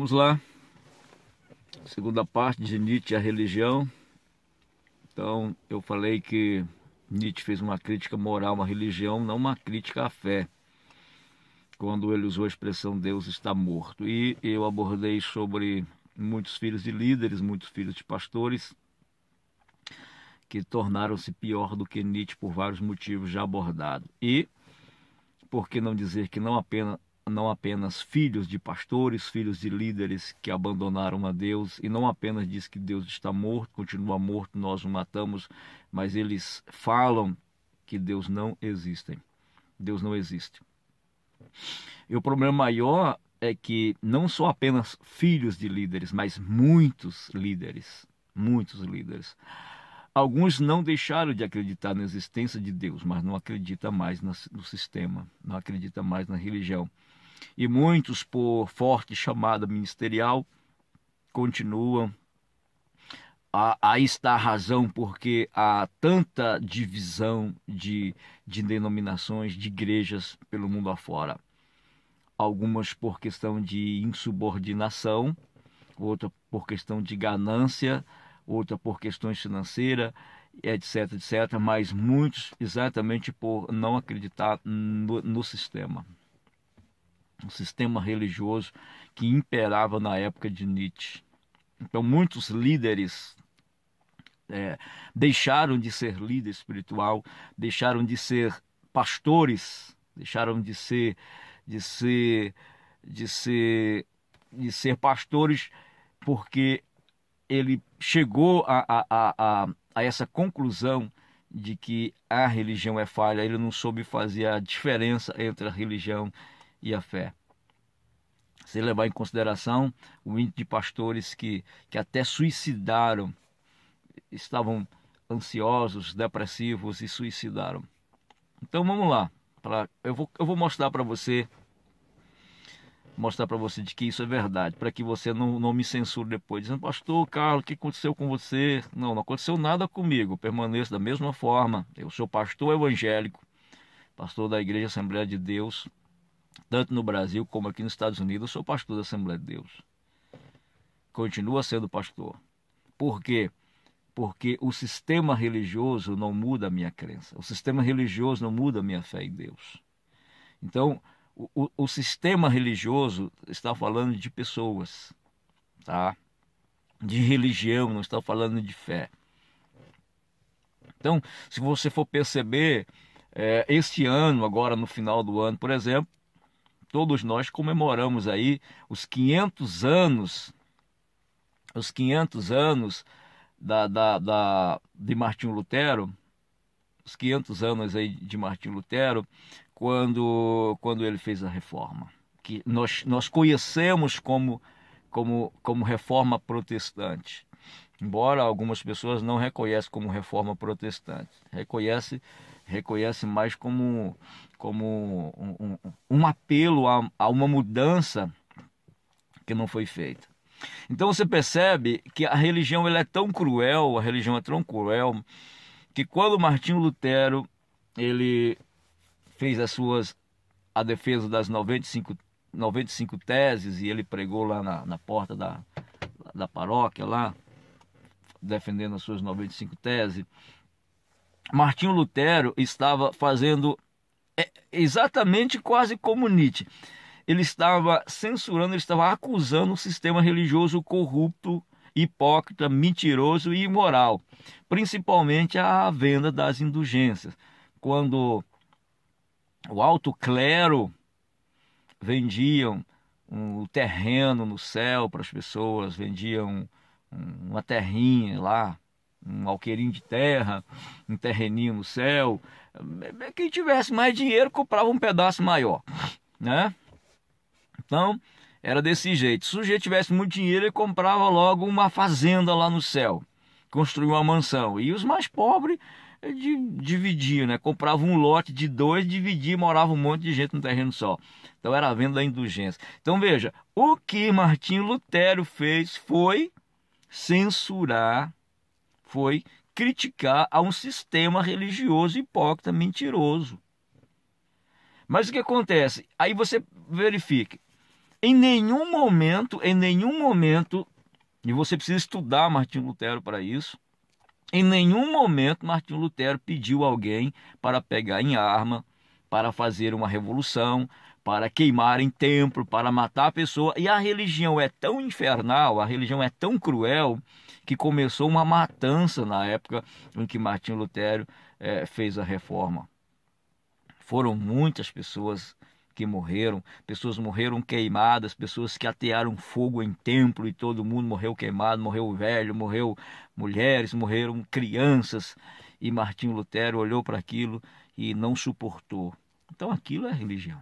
Vamos lá, segunda parte de Nietzsche e a religião. Então, eu falei que Nietzsche fez uma crítica moral à religião, não uma crítica à fé, quando ele usou a expressão Deus está morto. E eu abordei sobre muitos filhos de líderes, muitos filhos de pastores, que tornaram-se pior do que Nietzsche por vários motivos já abordados. E, por que não dizer que não apenas filhos de pastores, filhos de líderes que abandonaram a Deus, e não apenas diz que Deus está morto, continua morto, nós o matamos, mas eles falam que Deus não existe. Deus não existe. E o problema maior é que não são apenas filhos de líderes, mas muitos líderes. Alguns não deixaram de acreditar na existência de Deus, mas não acreditam mais no sistema, não acreditam mais na religião. E muitos, por forte chamada ministerial, continuam. Aí está a razão porque há tanta divisão de denominações, de igrejas pelo mundo afora. Algumas por questão de insubordinação, outra por questão de ganância, outra por questões financeiras, etc, etc. Mas muitos exatamente por não acreditar no sistema. O sistema religioso que imperava na época de Nietzsche. Então muitos líderes deixaram de ser líder espiritual, deixaram de ser pastores, deixaram de ser pastores, porque ele chegou a essa conclusão de que a religião é falha. Ele não soube fazer a diferença entre a religião e a fé. Se levar em consideração o índice de pastores que até suicidaram, estavam ansiosos, depressivos e suicidaram. Então vamos lá, eu vou mostrar para você de que isso é verdade, para que você não me censure depois, dizendo: pastor Carlos, o que aconteceu com você? Não aconteceu nada comigo, eu permaneço da mesma forma. Eu sou pastor evangélico, pastor da Igreja Assembleia de Deus, tanto no Brasil como aqui nos Estados Unidos. Eu sou pastor da Assembleia de Deus, continua sendo pastor. Por quê? Porque o sistema religioso não muda a minha crença, o sistema religioso não muda a minha fé em Deus. Então, o sistema religioso está falando de pessoas, tá? De religião, não está falando de fé. Então, se você for perceber, este ano, agora no final do ano, por exemplo, todos nós comemoramos aí os 500 anos de Martinho Lutero, os 500 anos aí de Martinho Lutero, quando ele fez a reforma, que nós conhecemos como reforma protestante, embora algumas pessoas não reconheçam como reforma protestante, reconhece mais como um apelo a uma mudança que não foi feita. Então você percebe que a religião ela é tão cruel, que quando Martinho Lutero ele fez a defesa das 95 teses, e ele pregou lá na porta da paróquia lá, defendendo as suas 95 teses, Martinho Lutero estava fazendo exatamente quase como Nietzsche. Ele estava censurando, ele estava acusando o sistema religioso corrupto, hipócrita, mentiroso e imoral, principalmente a venda das indulgências. Quando o alto clero vendiam um terreno no céu para as pessoas, vendiam uma terrinha lá, um alqueirinho de terra, um terreninho no céu. Quem tivesse mais dinheiro comprava um pedaço maior, né? Então, era desse jeito. Se o sujeito tivesse muito dinheiro, ele comprava logo uma fazenda lá no céu, construía uma mansão. E os mais pobres dividiam, né? Compravam um lote de 2, dividia, morava um monte de gente no terreno só. Então era a venda da indulgência. Então veja, o que Martinho Lutero fez foi censurar, foi criticar a um sistema religioso hipócrita, mentiroso. Mas o que acontece? Aí você verifica, Em nenhum momento, e você precisa estudar Martinho Lutero para isso, em nenhum momento Martinho Lutero pediu alguém para pegar em arma, para fazer uma revolução, para queimar em templo, para matar a pessoa. E a religião é tão infernal, a religião é tão cruel, que começou uma matança na época em que Martinho Lutero fez a reforma. Foram muitas pessoas que morreram, pessoas morreram queimadas, pessoas que atearam fogo em templo e todo mundo morreu queimado, morreu velho, morreu mulheres, morreram crianças, e Martinho Lutero olhou para aquilo e não suportou. Então aquilo é religião.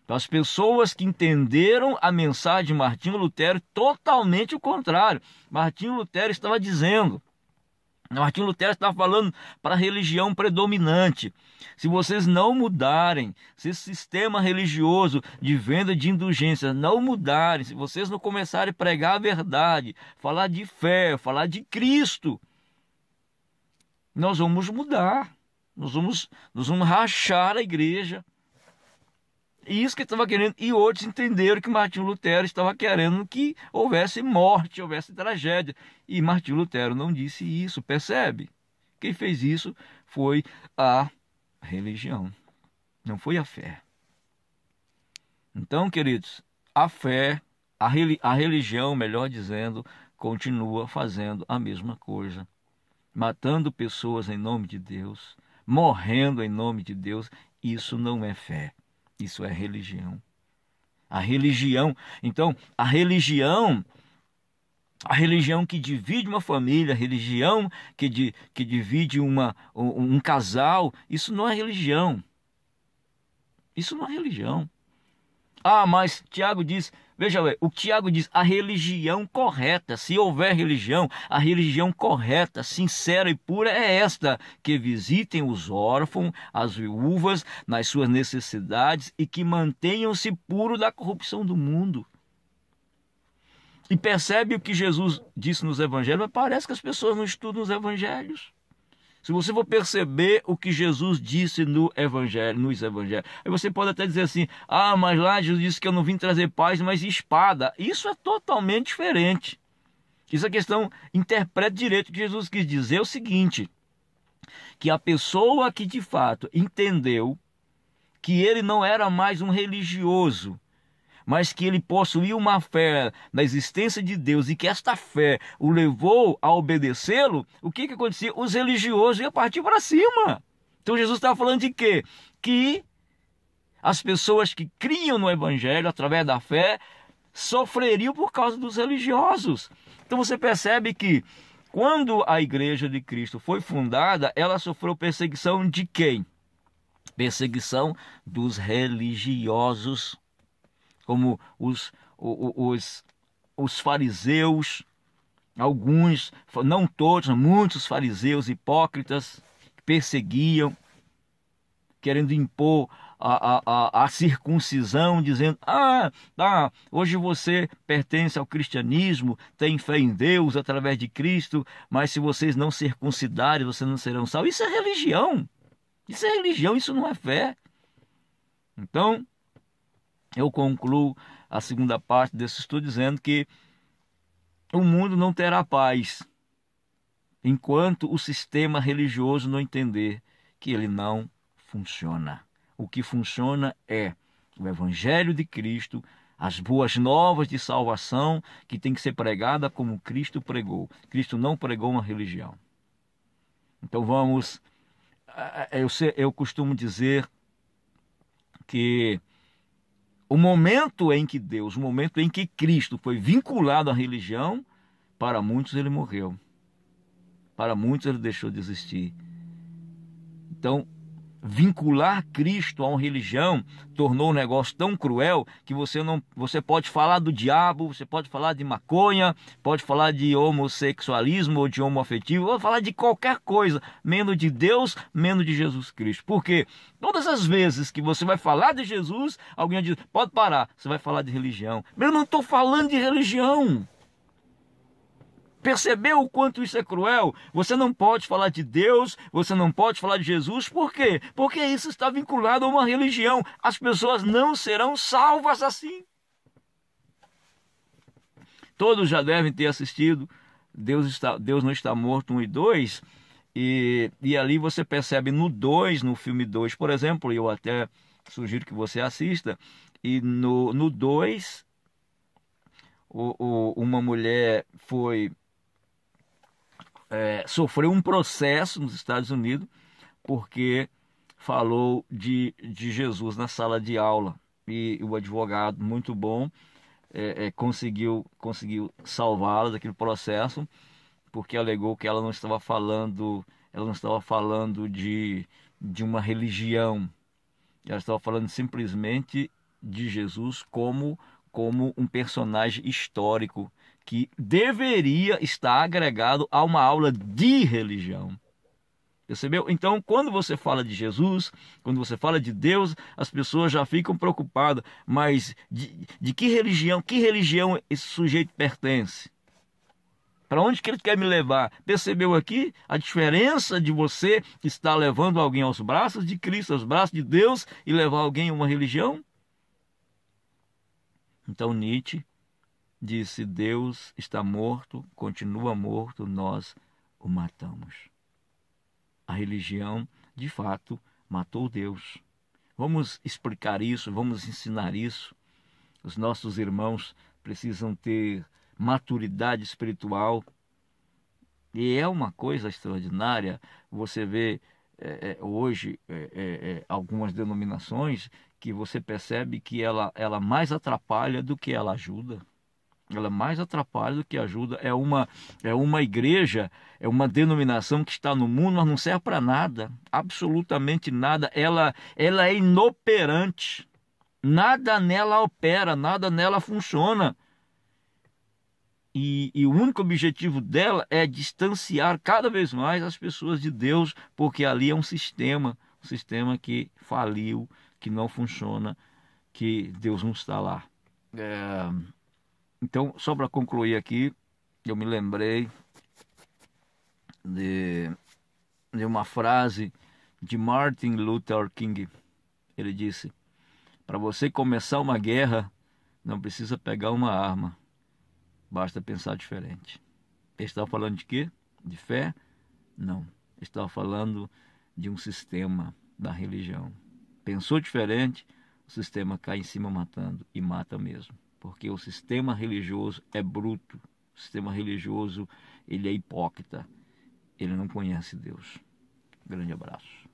Então as pessoas que entenderam a mensagem de Martinho Lutero, totalmente o contrário. Martinho Lutero estava dizendo, Martinho Lutero estava falando para a religião predominante: se vocês não mudarem, se esse sistema religioso de venda de indulgências não mudarem, se vocês não começarem a pregar a verdade, falar de fé, falar de Cristo, nós vamos mudar, nós vamos rachar a igreja. E isso que ele estava querendo, e outros entenderam que Martinho Lutero estava querendo que houvesse morte, houvesse tragédia. E Martinho Lutero não disse isso, percebe? Quem fez isso foi a religião, não foi a fé. Então, queridos, a fé, a religião, melhor dizendo, continua fazendo a mesma coisa, matando pessoas em nome de Deus, morrendo em nome de Deus. Isso não é fé. Isso é religião. A religião, então, a religião que divide uma família, a religião que divide um casal, isso não é religião. Isso não é religião. Ah, mas Tiago diz, veja bem, o Tiago diz, a religião correta, se houver religião, a religião correta, sincera e pura é esta: que visitem os órfãos, as viúvas, nas suas necessidades, e que mantenham-se puros da corrupção do mundo. E percebe o que Jesus disse nos evangelhos? Mas parece que as pessoas não estudam os evangelhos. Se você for perceber o que Jesus disse nos evangelhos, aí você pode até dizer assim: ah, mas lá Jesus disse que eu não vim trazer paz, mas espada. Isso é totalmente diferente. Isso é questão, interprete direito. O que Jesus quis dizer é o seguinte: que a pessoa que de fato entendeu que ele não era mais um religioso, mas que ele possuía uma fé na existência de Deus, e que esta fé o levou a obedecê-lo, o que acontecia? Os religiosos iam partir para cima. Então Jesus estava falando de quê? Que as pessoas que criam no Evangelho através da fé sofreriam por causa dos religiosos. Então você percebe que quando a Igreja de Cristo foi fundada, ela sofreu perseguição de quem? Perseguição dos religiosos, como os fariseus, alguns, não todos, muitos fariseus hipócritas, perseguiam, querendo impor a circuncisão, dizendo: hoje você pertence ao cristianismo, tem fé em Deus através de Cristo, mas se vocês não circuncidarem, vocês não serão salvos. Isso é religião, isso não é fé. Então, eu concluo a segunda parte desse estudo dizendo que o mundo não terá paz enquanto o sistema religioso não entender que ele não funciona. O que funciona é o Evangelho de Cristo, as boas novas de salvação, que tem que ser pregada como Cristo pregou. Cristo não pregou uma religião. Então vamos... Eu costumo dizer que o momento em que Cristo foi vinculado à religião, para muitos ele morreu. Para muitos ele deixou de existir. Então, vincular Cristo a uma religião tornou um negócio tão cruel que você pode falar do diabo, você pode falar de maconha, pode falar de homossexualismo ou de homoafetivo, pode falar de qualquer coisa, menos de Deus, menos de Jesus Cristo. Porque todas as vezes que você vai falar de Jesus, alguém diz: pode parar, você vai falar de religião. Mas eu não estou falando de religião. Percebeu o quanto isso é cruel? Você não pode falar de Deus, você não pode falar de Jesus. Por quê? Porque isso está vinculado a uma religião. As pessoas não serão salvas assim. todos já devem ter assistido, Deus Não Está Morto 1 e 2, e ali você percebe no 2, no filme 2, por exemplo, e eu até sugiro que você assista, e no 2, uma mulher sofreu um processo nos Estados Unidos porque falou de Jesus na sala de aula, e o advogado, muito bom, conseguiu salvá-la daquele processo, porque alegou que ela não estava falando de uma religião, ela estava falando simplesmente de Jesus como um personagem histórico que deveria estar agregado a uma aula de religião. Percebeu? Então, quando você fala de Jesus, quando você fala de Deus, as pessoas já ficam preocupadas. Mas de que religião esse sujeito pertence? Para onde que ele quer me levar? Percebeu aqui a diferença de você estar levando alguém aos braços de Cristo, aos braços de Deus, e levar alguém a uma religião? Então Nietzsche disse: Deus está morto, continua morto, nós o matamos. A religião, de fato, matou Deus. Vamos explicar isso, vamos ensinar isso. Os nossos irmãos precisam ter maturidade espiritual. E é uma coisa extraordinária. Você vê hoje algumas denominações que você percebe que ela mais atrapalha do que ela ajuda. Ela mais atrapalha do que ajuda. É uma igreja, é uma denominação que está no mundo, mas não serve para nada, absolutamente nada. Ela é inoperante, nada nela opera, nada nela funciona. E o único objetivo dela é distanciar cada vez mais as pessoas de Deus, porque ali é um sistema que faliu, que não funciona, que Deus não está lá. Então, só para concluir aqui, eu me lembrei de uma frase de Martin Luther King. Ele disse: para você começar uma guerra, não precisa pegar uma arma, basta pensar diferente. Ele estava falando de quê? De fé? Não. Ele estava falando de um sistema da religião. Pensou diferente, o sistema cai em cima matando, e mata mesmo. Porque o sistema religioso é bruto, o sistema religioso ele é hipócrita, ele não conhece Deus. Grande abraço.